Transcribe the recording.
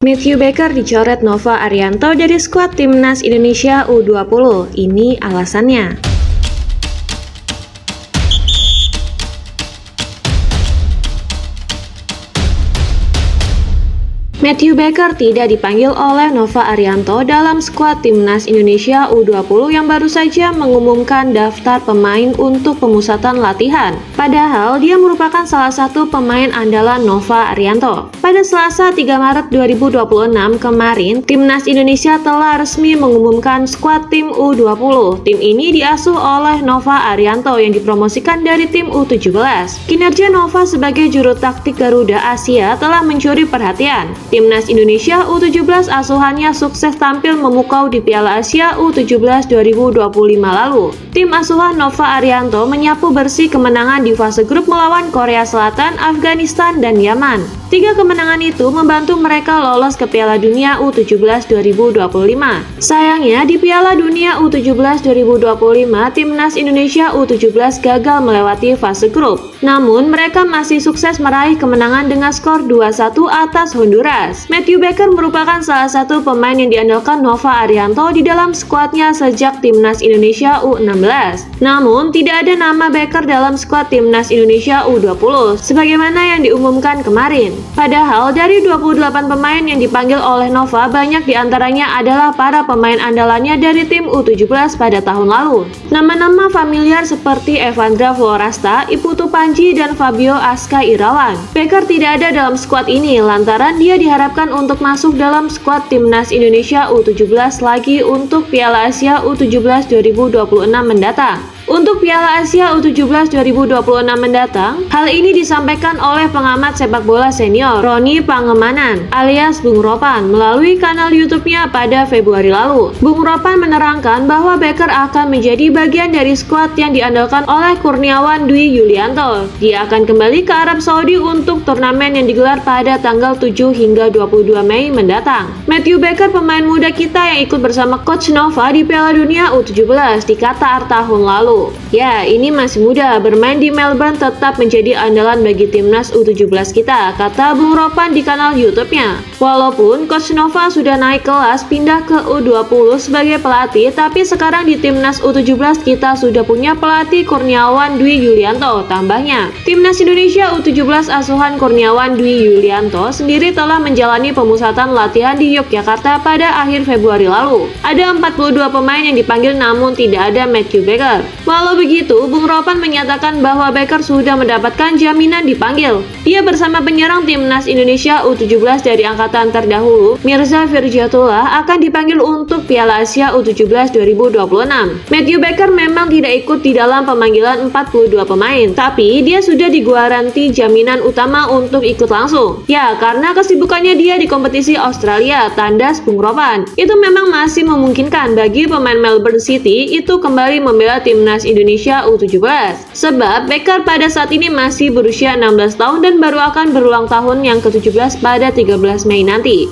Matthew Baker dicoret Nova Arianto dari skuad Timnas Indonesia U20. Ini alasannya. Matthew Baker tidak dipanggil oleh Nova Arianto dalam skuad Timnas Indonesia U20 yang baru saja mengumumkan daftar pemain untuk pemusatan latihan. Padahal dia merupakan salah satu pemain andalan Nova Arianto. Pada Selasa 3 Maret 2026 kemarin, Timnas Indonesia telah resmi mengumumkan skuad tim U20. Tim ini diasuh oleh Nova Arianto yang dipromosikan dari tim U17. Kinerja Nova sebagai juru taktik Garuda Asia telah mencuri perhatian. Timnas Indonesia U17 asuhannya sukses tampil memukau di Piala Asia U17 2025 lalu. Tim asuhan Nova Arianto menyapu bersih kemenangan di fase grup melawan Korea Selatan, Afghanistan, dan Yaman. 3 kemenangan itu membantu mereka lolos ke Piala Dunia U17 2025. Sayangnya di Piala Dunia U17 2025, Timnas Indonesia U17 gagal melewati fase grup. Namun mereka masih sukses meraih kemenangan dengan skor 2-1 atas Honduras. Matthew Baker merupakan salah satu pemain yang diandalkan Nova Arianto di dalam skuadnya sejak Timnas Indonesia U16. Namun tidak ada nama Baker dalam skuad Timnas Indonesia U20 sebagaimana yang diumumkan kemarin. Padahal dari 28 pemain yang dipanggil oleh Nova, banyak diantaranya adalah para pemain andalannya dari tim U17 pada tahun lalu. Nama-nama familiar seperti Evandra Florasta, Iputu Panji, dan Fabio Aska Irawan. Baker tidak ada dalam skuad ini lantaran dia diharapkan untuk masuk dalam skuad Timnas Indonesia U17 lagi untuk Piala Asia U17 2026 mendatang. Untuk Piala Asia U17 2026 mendatang, hal ini disampaikan oleh pengamat sepak bola senior Roni Pangemanan alias Bung Ropan melalui kanal YouTube-nya pada Februari lalu. Bung Ropan menerangkan bahwa Baker akan menjadi bagian dari skuad yang diandalkan oleh Kurniawan Dwi Yulianto. Dia akan kembali ke Arab Saudi untuk turnamen yang digelar pada tanggal 7 hingga 22 Mei mendatang. Matthew Baker, pemain muda kita yang ikut bersama Coach Nova di Piala Dunia U17 di Qatar tahun lalu. Ya, ini masih muda, bermain di Melbourne tetap menjadi andalan bagi timnas U17 kita, kata Bung Ropan di kanal YouTube-nya. Walaupun Coach Nova sudah naik kelas pindah ke U20 sebagai pelatih, tapi sekarang di timnas U17 kita sudah punya pelatih Kurniawan Dwi Yulianto, tambahnya. Timnas Indonesia U17 asuhan Kurniawan Dwi Yulianto sendiri telah menjalani pemusatan latihan di Yogyakarta pada akhir Februari lalu. Ada 42 pemain yang dipanggil namun tidak ada Matthew Baker. Walau begitu, Bung Ropan menyatakan bahwa Baker sudah mendapatkan jaminan dipanggil. Dia bersama penyerang Timnas Indonesia U17 dari angkatan terdahulu, Mirza Firjatullah, akan dipanggil untuk Piala Asia U17 2026. Matthew Baker memang tidak ikut di dalam pemanggilan 42 pemain, tapi dia sudah diguaranti jaminan utama untuk ikut langsung. Ya, karena kesibukannya dia di kompetisi Australia, tandas Bung Ropan. Itu memang masih memungkinkan bagi pemain Melbourne City itu kembali membela Timnas Indonesia U17. Sebab Baker pada saat ini masih berusia 16 tahun dan baru akan berulang tahun yang ke-17 pada 13 Mei nanti.